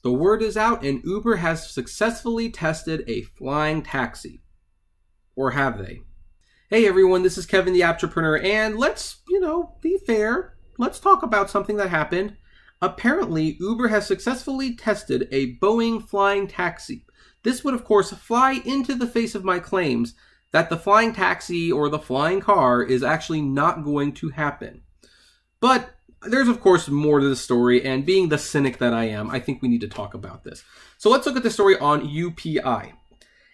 The word is out and Uber has successfully tested a flying taxi. Or have they? Hey everyone, this is Kevin the Apptrepreneur, and let's, be fair. Let's talk about something that happened. Apparently, Uber has successfully tested a Boeing flying taxi. This would, of course, fly into the face of my claims that the flying taxi or the flying car is actually not going to happen. But there's, of course, more to the story, and being the cynic that I am, I think we need to talk about this. So let's look at the story on UPI.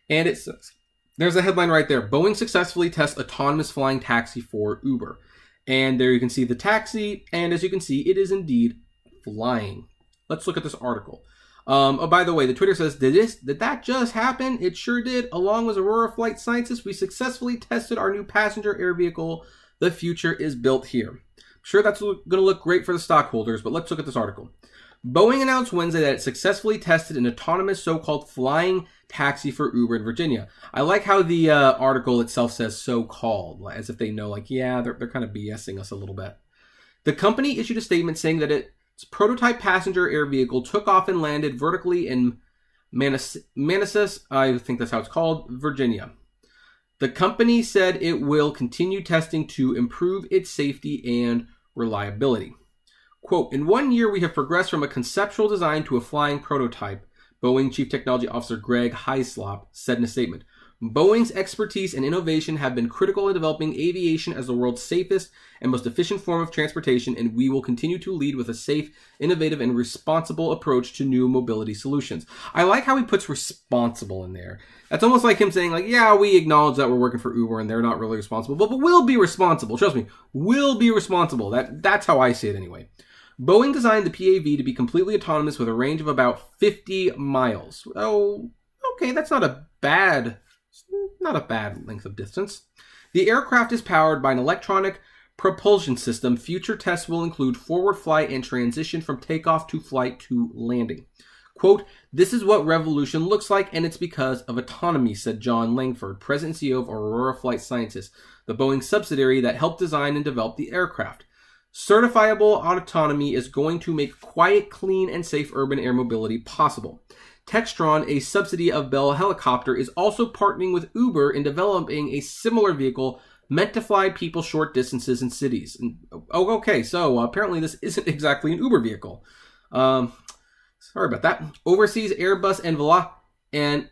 And it says, there's a headline right there. Boeing successfully tests autonomous flying taxi for Uber. And there you can see the taxi, and as you can see, it is indeed flying. Let's look at this article. Oh, by the way, the Twitter says, did that just happen? It sure did. Along with Aurora Flight Sciences, we successfully tested our new passenger air vehicle. The future is built here. I'm sure that's going to look great for the stockholders, but let's look at this article. Boeing announced Wednesday that it successfully tested an autonomous so-called flying taxi for Uber in Virginia. I like how the article itself says so-called, as if they know, they're kind of BSing us a little bit. The company issued a statement saying that its prototype passenger air vehicle took off and landed vertically in Manassas, I think that's how it's called, Virginia. The company said it will continue testing to improve its safety and reliability. Quote, in 1 year, we have progressed from a conceptual design to a flying prototype, Boeing Chief Technology Officer Greg Hyslop said in a statement. Boeing's expertise and innovation have been critical in developing aviation as the world's safest and most efficient form of transportation, and we will continue to lead with a safe, innovative, and responsible approach to new mobility solutions. I like how he puts responsible in there. That's almost like him saying, yeah, we acknowledge that we're working for Uber and they're not really responsible, but we'll be responsible. Trust me, we'll be responsible. That's how I see it anyway. Boeing designed the PAV to be completely autonomous with a range of about 50 miles. Oh, okay, that's not a bad length of distance. The aircraft is powered by an electronic propulsion system. Future tests will include forward flight and transition from takeoff to flight to landing. Quote, this is what revolution looks like, and it's because of autonomy, said John Langford, President and CEO of Aurora Flight Sciences, the Boeing subsidiary that helped design and develop the aircraft. Certifiable autonomy is going to make quiet, clean, and safe urban air mobility possible. Textron, a subsidiary of Bell Helicopter, is also partnering with Uber in developing a similar vehicle meant to fly people short distances in cities. Okay, so apparently this isn't exactly an Uber vehicle. Sorry about that. Overseas, Airbus and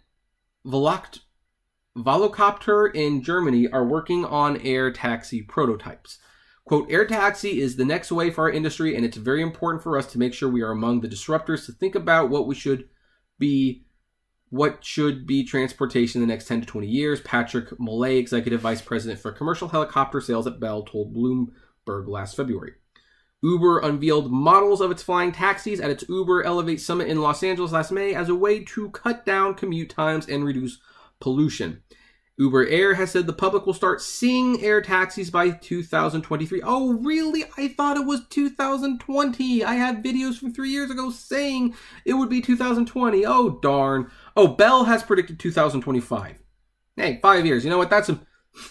Volocopter in Germany are working on air taxi prototypes. Quote, air taxi is the next wave for our industry, and it's very important for us to make sure we are among the disruptors to think about what should be transportation in the next 10 to 20 years, Patrick Millay, Executive Vice President for Commercial Helicopter Sales at Bell, told Bloomberg last February. Uber unveiled models of its flying taxis at its Uber Elevate Summit in Los Angeles last May as a way to cut down commute times and reduce pollution. Uber Air has said the public will start seeing air taxis by 2023. Oh, really? I thought it was 2020. I had videos from 3 years ago saying it would be 2020. Oh, darn. Oh, Bell has predicted 2025. Hey, 5 years. You know what? That's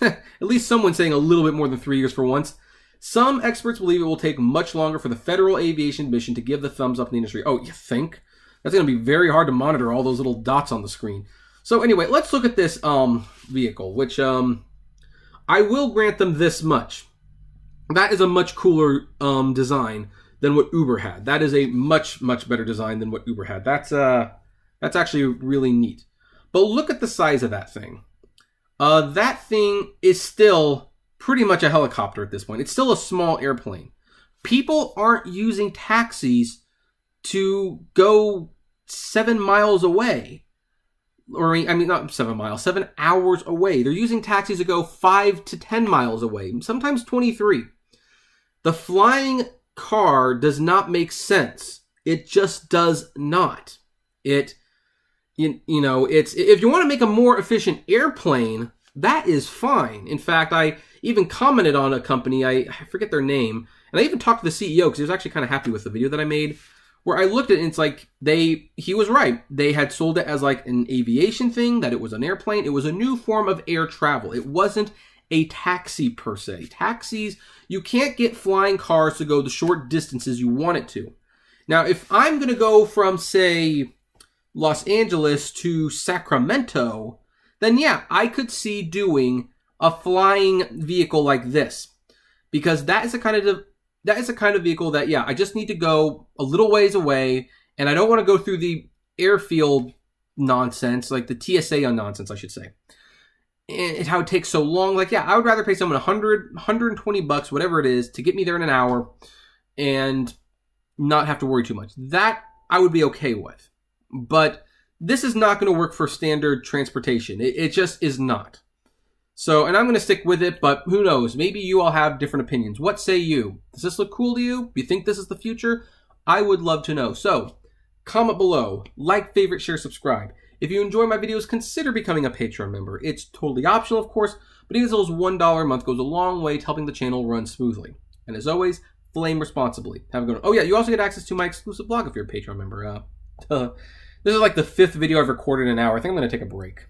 at least someone saying a little bit more than 3 years for once. Some experts believe it will take much longer for the Federal Aviation Mission to give the thumbs up in the industry. Oh, you think? That's going to be very hard to monitor all those little dots on the screen. So anyway, let's look at this vehicle, which I will grant them this much. That is a much cooler design than what Uber had. That is a much, much better design than what Uber had. That's actually really neat. But look at the size of that thing. That thing is still pretty much a helicopter at this point. It's still a small airplane. People aren't using taxis to go 7 miles away. Or, I mean, not 7 miles, 7 hours away. They're using taxis to go 5 to 10 miles away, sometimes 23. The flying car does not make sense. It just does not. It's, if you want to make a more efficient airplane, that is fine. In fact, I even commented on a company, I forget their name, and I even talked to the CEO because he was actually kind of happy with the video that I made, where I looked at it and it's like, he was right. They had sold it as like an aviation thing, that it was an airplane. It was a new form of air travel. It wasn't a taxi per se. Taxis, you can't get flying cars to go the short distances you want it to. Now, if I'm going to go from, say, Los Angeles to Sacramento, then yeah, I could see doing a flying vehicle like this. Because that is the kind of vehicle that, yeah, I just need to go a little ways away, and I don't want to go through the airfield nonsense, like the TSA nonsense, I should say. And how it takes so long. Like, yeah, I would rather pay someone $100, $120, whatever it is, to get me there in an hour and not have to worry too much. That I would be okay with. But this is not going to work for standard transportation. It just is not. So, and I'm going to stick with it, but who knows? Maybe you all have different opinions. What say you? Does this look cool to you? Do you think this is the future? I would love to know. So, comment below, like, favorite, share, subscribe. If you enjoy my videos, consider becoming a Patreon member. It's totally optional, of course, but even as little as $1 a month goes a long way to helping the channel run smoothly. And as always, flame responsibly. Have a good one. Oh yeah, you also get access to my exclusive blog if you're a Patreon member. This is like the 5th video I've recorded in an hour. I think I'm going to take a break.